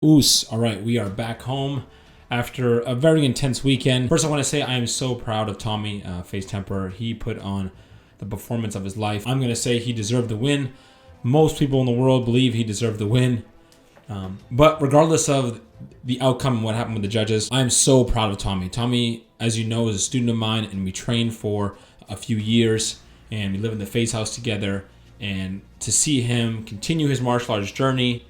Oos. All right, we are back home after a very intense weekend. First, I want to say I am so proud of Tommy, Face Temper. He put on the performance of his life. I'm going to say he deserved the win. Most people in the world believe he deserved the win. But regardless of the outcome and what happened with the judges, I'm so proud of Tommy. Tommy, as you know, is a student of mine, and we trained for a few years, and we live in the Face House together. And to see him continue his martial arts journey,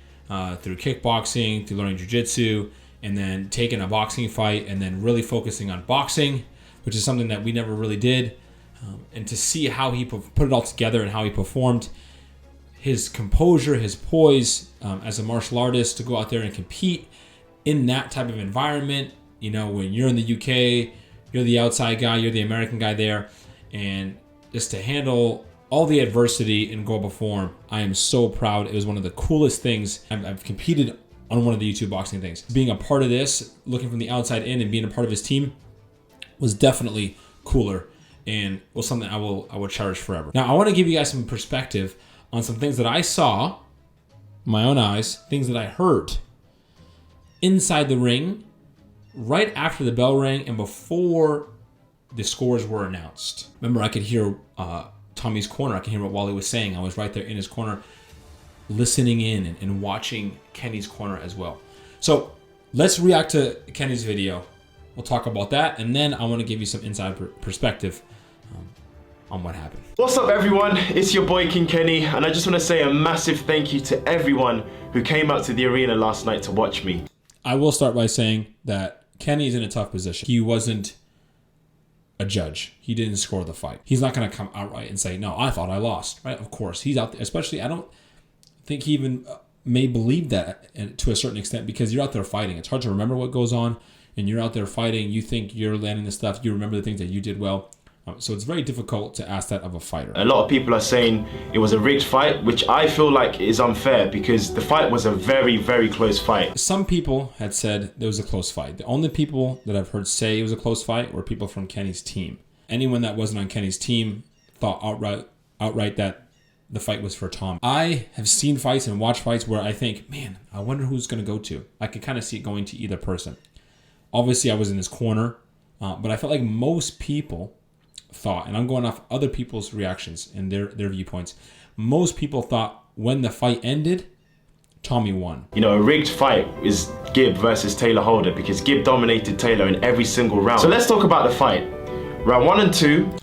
through kickboxing, through learning jiu-jitsu, and then taking a boxing fight, and then really focusing on boxing, which is something that we never really did. And to see how he put it all together and how he performed, his composure, his poise as a martial artist, to go out there and compete in that type of environment. You know, when you're in the UK, you're the outside guy, you're the American guy there, and just to handle all the adversity and go perform, I am so proud. It was one of the coolest things. I've competed on one of the YouTube boxing things. Being a part of this, looking from the outside in and being a part of his team was definitely cooler and was something I will cherish forever. Now, I want to give you guys some perspective on some things that I saw, my own eyes, things that I heard inside the ring, right after the bell rang and before the scores were announced. Remember, I could hear Tommy's corner. I can hear what Wally was saying. I was right there in his corner, listening in and watching Kenny's corner as well. So let's react to Kenny's video. We'll talk about that, and then I want to give you some inside perspective on what happened. What's up, everyone? It's your boy King Kenny, and I just want to say a massive thank you to everyone who came out to the arena last night to watch me. I will start by saying that Kenny is in a tough position. He wasn't a judge. He didn't score the fight. He's not going to come outright and say, no, I thought I lost, right? Of course, he's out there, especially, I don't think he even may believe that to a certain extent, because you're out there fighting. It's hard to remember what goes on, and you're out there fighting. You think you're landing the stuff. You remember the things that you did well. So it's very difficult to ask that of a fighter. A lot of people are saying it was a rigged fight, which I feel like is unfair because the fight was a very, very close fight. Some people had said there was a close fight. The only people that I've heard say it was a close fight were people from Kenny's team. Anyone that wasn't on Kenny's team thought outright that the fight was for Tom. I have seen fights and watched fights where I think, man, I wonder who's going to go to. I could kind of see it going to either person. Obviously, I was in his corner, but I felt like most people thought, and I'm going off other people's reactions and their viewpoints, most people thought when the fight ended, Tommy won. You know, a rigged fight is Gibb versus Taylor Holder because Gibb dominated Taylor in every single round. So let's talk about the fight. Round 1 and 2.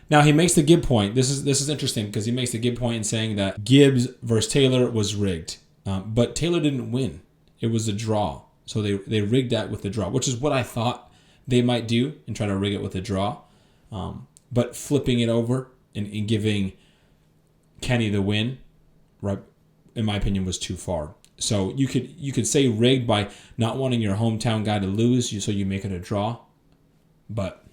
Now he makes the Gibb point. This is interesting because he makes the Gibb point in saying that Gibbs versus Taylor was rigged, but Taylor didn't win. It was a draw. So they rigged that with the draw, which is what I thought they might do and try to rig it with a draw. But flipping it over and giving Kenny the win, right, in my opinion, was too far. So you could say rigged by not wanting your hometown guy to lose, so you make it a draw. But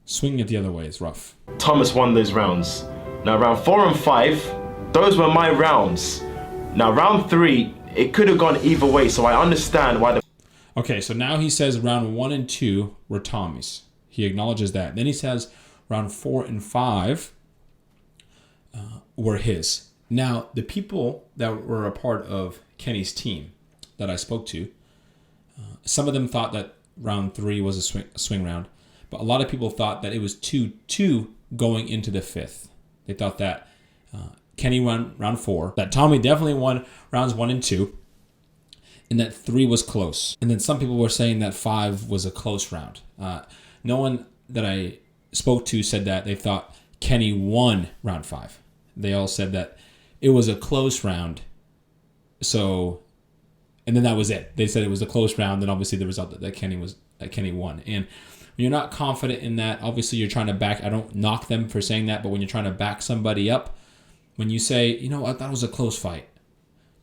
swinging it the other way is rough. Thomas won those rounds. Now round 4 and 5, those were my rounds. Now round 3, it could have gone either way, so I understand why the... Okay, so now he says round 1 and 2 were Tommy's. He acknowledges that. Then he says round 4 and 5 were his. Now, the people that were a part of Kenny's team that I spoke to, some of them thought that round 3 was a swing round, but a lot of people thought that it was 2-2 going into the 5th. They thought that Kenny won round 4, that Tommy definitely won rounds 1 and 2, and that 3 was close. And then some people were saying that 5 was a close round. No one that I spoke to said that they thought Kenny won round 5. They all said that it was a close round. So, and then that was it. They said it was a close round. Then obviously the result that Kenny won. And when you're not confident in that, obviously you're trying to back. I don't knock them for saying that, but when you're trying to back somebody up, when you say, you know, I thought it was a close fight,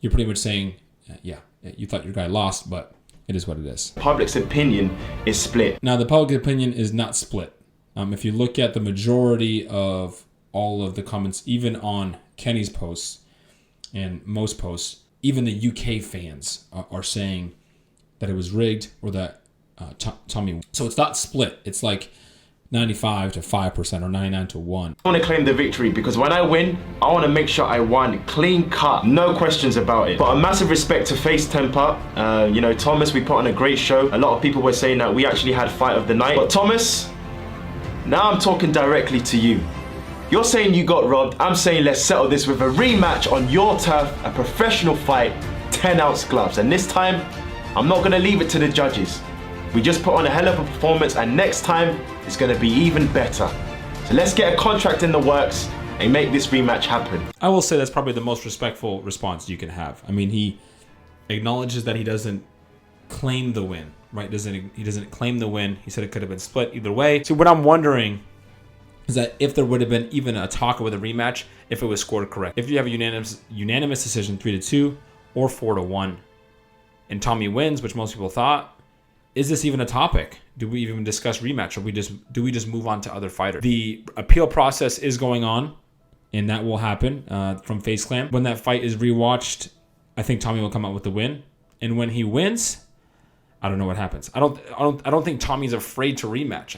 you're pretty much saying, yeah, you thought your guy lost, but it is what it is. Public's opinion is split. Now, the public opinion is not split. If you look at the majority of all of the comments, even on Kenny's posts and most posts, even the UK fans are saying that it was rigged or that Tommy won. So it's not split. It's like 95 to 5% or 99 to 1. I want to claim the victory because when I win, I want to make sure I won clean cut, no questions about it. But a massive respect to Face Temper. You know, Thomas, we put on a great show. A lot of people were saying that we actually had fight of the night. But Thomas, now I'm talking directly to you. You're saying you got robbed. I'm saying let's settle this with a rematch on your turf, a professional fight, 10-ounce gloves. And this time, I'm not going to leave it to the judges. We just put on a hell of a performance, and next time it's going to be even better. So let's get a contract in the works and make this rematch happen. I will say that's probably the most respectful response you can have. I mean, he acknowledges that he doesn't claim the win, right? He doesn't claim the win. He said it could have been split either way. So what I'm wondering is that if there would have been even a talk with a rematch, if it was scored correct. If you have a unanimous decision 3-2 or 4-1, and Tommy wins, which most people thought, is this even a topic? Do we even discuss rematch, or do we just move on to other fighters? The appeal process is going on, and that will happen from Face Clan. When that fight is rewatched, I think Tommy will come out with the win. And when he wins, I don't know what happens. I don't think Tommy's afraid to rematch.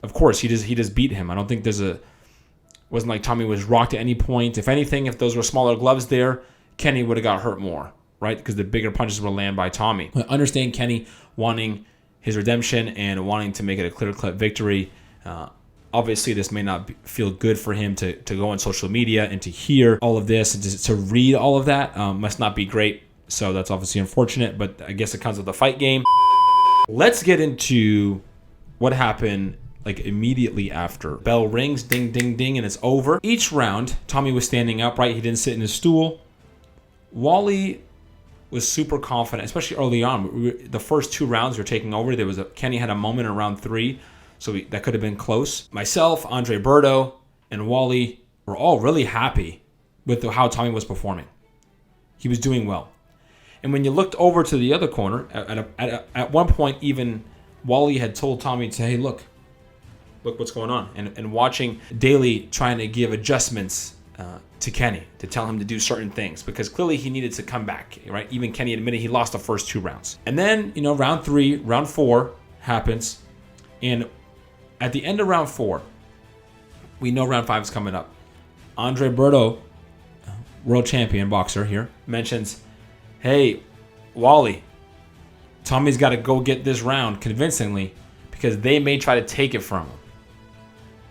Of course, he just beat him. I don't think wasn't like Tommy was rocked at any point. If anything, if those were smaller gloves there, Kenny would have got hurt more, right? Because the bigger punches will land by Tommy. I understand Kenny wanting his redemption and wanting to make it a clear-cut victory. Obviously, this may not feel good for him to go on social media and to hear all of this and to read all of that. Must not be great. So that's obviously unfortunate, but I guess it comes with the fight game. Let's get into what happened like immediately after. Bell rings, ding, ding, ding, and it's over. Each round, Tommy was standing upright. He didn't sit in his stool. Wally was super confident, especially early on. The first 2 rounds we were taking over. Kenny had a moment in round 3, so that could have been close. Myself, Andre Berto, and Wally were all really happy with how Tommy was performing. He was doing well. And when you looked over to the other corner, at one point even Wally had told Tommy to, hey, look what's going on. And watching Daley trying to give adjustments to Kenny to tell him to do certain things because clearly he needed to come back, right? Even Kenny admitted he lost the first 2 rounds. And then, round 3, round 4 happens. And at the end of round 4, we know round 5 is coming up. Andre Berto, world champion boxer here, mentions, hey, Wally, Tommy's got to go get this round convincingly because they may try to take it from him,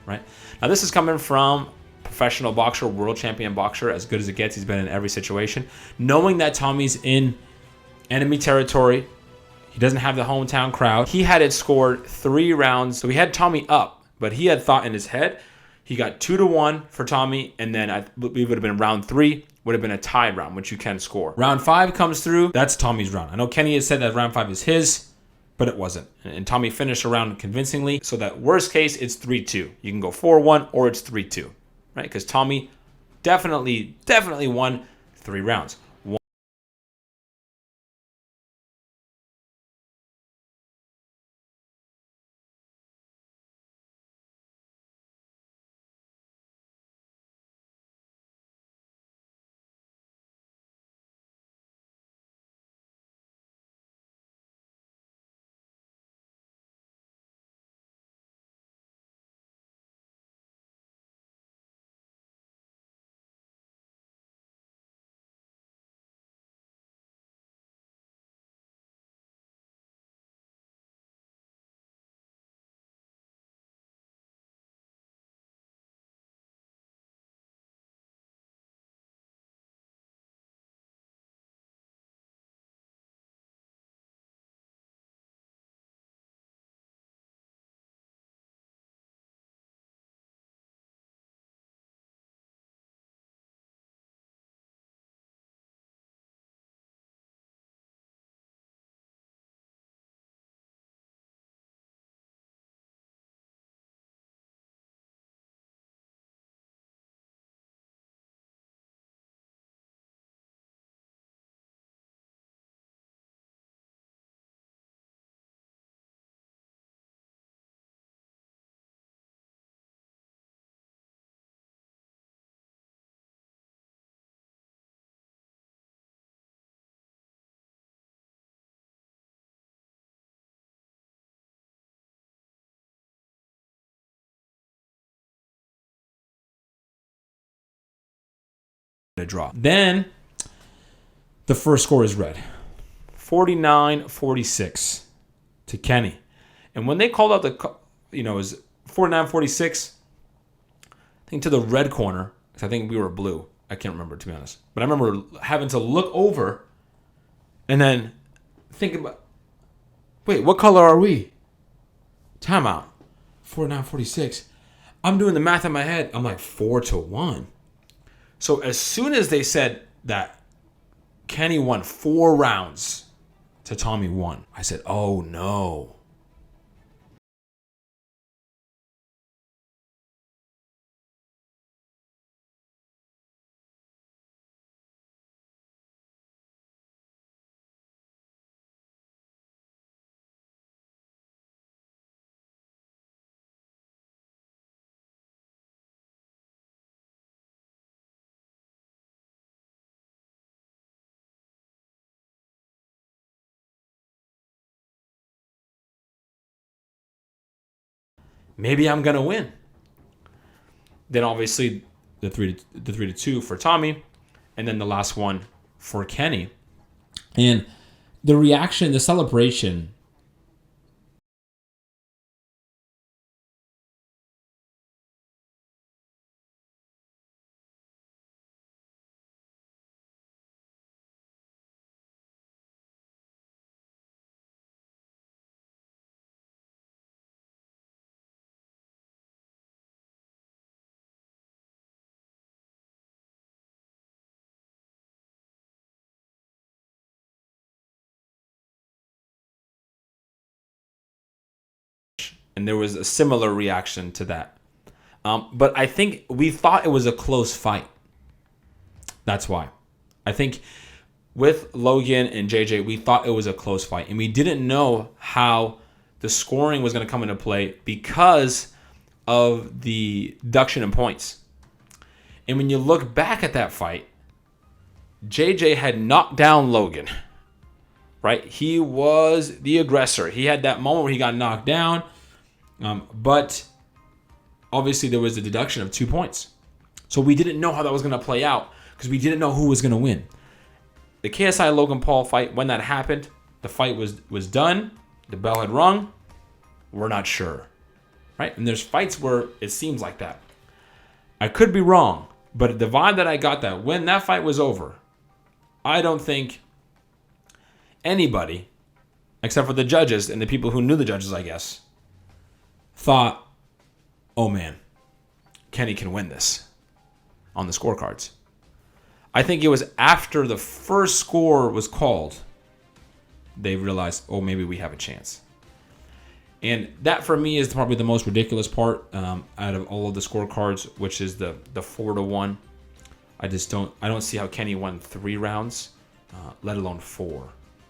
right? Now, this is coming from professional boxer, world champion boxer, as good as it gets. He's been in every situation. Knowing that Tommy's in enemy territory, he doesn't have the hometown crowd. He had it scored 3 rounds. So he had Tommy up, but he had thought in his head, he got 2-1 for Tommy, and then I believe it would have been round 3, would have been a tied round, which you can score. Round 5 comes through. That's Tommy's round. I know Kenny has said that round 5 is his, but it wasn't. And Tommy finished the round convincingly. So that worst case, it's 3-2. You can go 4-1 or it's 3-2, right? Because Tommy definitely won 3 rounds. a draw. Then the first score is read. 49-46 to Kenny. And when they called out it was 49-46, I think to the red corner, because I think we were blue. I can't remember, to be honest. But I remember having to look over and then think about, wait, what color are we? Timeout. 49-46. I'm doing the math in my head. I'm like 4-1. So as soon as they said that Kenny won 4 rounds to Tommy 1, I said, oh no. Maybe I'm gonna win. Then obviously the 3-2 for Tommy, and then the last one for Kenny. And the reaction, the celebration. And there was a similar reaction to that. But I think we thought it was a close fight. That's why. I think with Logan and JJ, we thought it was a close fight. And we didn't know how the scoring was going to come into play because of the deduction in points. And when you look back at that fight, JJ had knocked down Logan. Right? He was the aggressor. He had that moment where he got knocked down. But obviously there was a deduction of 2 points. So we didn't know how that was going to play out because we didn't know who was going to win. The KSI Logan Paul fight, when that happened, the fight was done. The bell had rung. We're not sure. Right? And there's fights where it seems like that. I could be wrong, but the vibe that I got that when that fight was over, I don't think anybody, except for the judges and the people who knew the judges, I guess, thought, oh man, Kenny can win this on the scorecards. I think it was after the first score was called, they realized, oh, maybe we have a chance. And that for me is probably the most ridiculous part out of all of the scorecards, which is the 4-1. I don't see how Kenny won 3 rounds, let alone 4.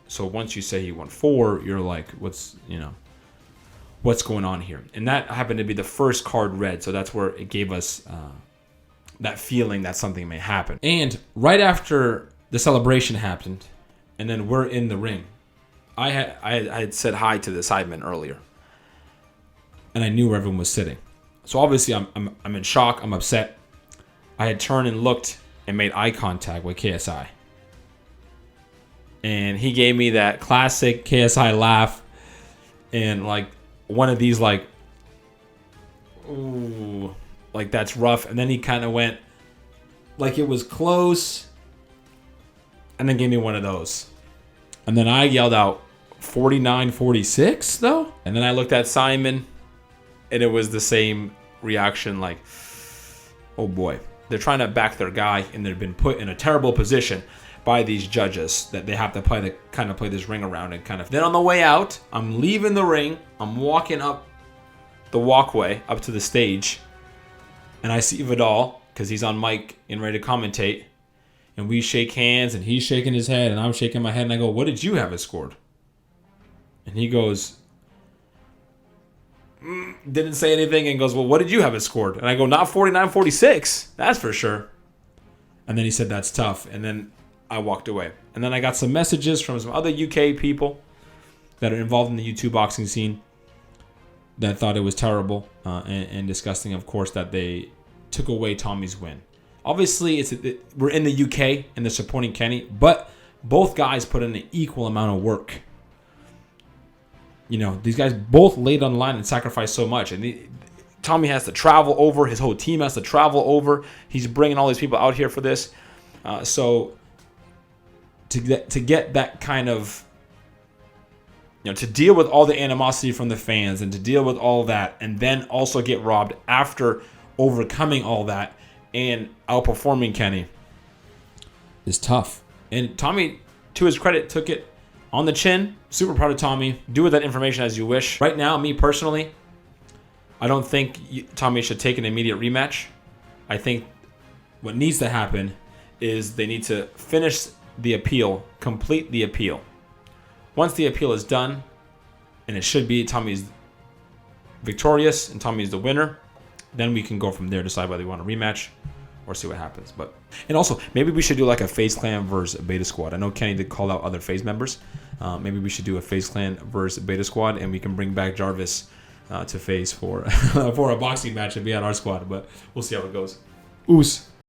So once you say he won 4, you're like, what's going on here? And that happened to be the first card read, so that's where it gave us that feeling that something may happen. And right after the celebration happened, and then we're in the ring, I had said hi to the sidemen earlier, and I knew where everyone was sitting. So obviously I'm in shock. I'm upset. I had turned and looked and made eye contact with KSI, and he gave me that classic KSI laugh, and like one of these like, ooh, like that's rough. And then he kind of went like it was close, and then gave me one of those. And then I yelled out 49-46 though. And then I looked at Simon, and it was the same reaction, like, oh boy, they're trying to back their guy, and they've been put in a terrible position by these judges that they have to play this ring around and kind of. Then on the way out, I'm leaving the ring. I'm walking up the walkway up to the stage, and I see Vidal because he's on mic and ready to commentate, and we shake hands, and he's shaking his head, and I'm shaking my head, and I go, "What did you have it scored?" And he goes, didn't say anything, and goes, "Well, what did you have it scored?" And I go, "Not 49-46, that's for sure." And then he said, "That's tough," and then I walked away. And then I got some messages from some other UK people that are involved in the YouTube boxing scene that thought it was terrible and disgusting, of course, that they took away Tommy's win. Obviously, we're in the UK and they're supporting Kenny, but both guys put in an equal amount of work. You know, these guys both laid on the line and sacrificed so much. And Tommy has to travel over. His whole team has to travel over. He's bringing all these people out here for this. So to get that kind of, you know, to deal with all the animosity from the fans and to deal with all that and then also get robbed after overcoming all that and outperforming Kenny is tough. And Tommy, to his credit, took it on the chin. Super proud of Tommy. Do with that information as you wish. Right now, me personally, I don't think Tommy should take an immediate rematch. I think what needs to happen is they need to finish the appeal, complete the appeal. Once the appeal is done, and it should be Tommy's victorious and Tommy's the winner, then we can go from there, decide whether we want a rematch or see what happens. And also, maybe we should do like a FaZe Clan versus Beta Squad. I know Kenny did call out other FaZe members. Maybe we should do a FaZe Clan versus Beta Squad, and we can bring back Jarvis to FaZe for a boxing match and be on our squad. But we'll see how it goes. Oos.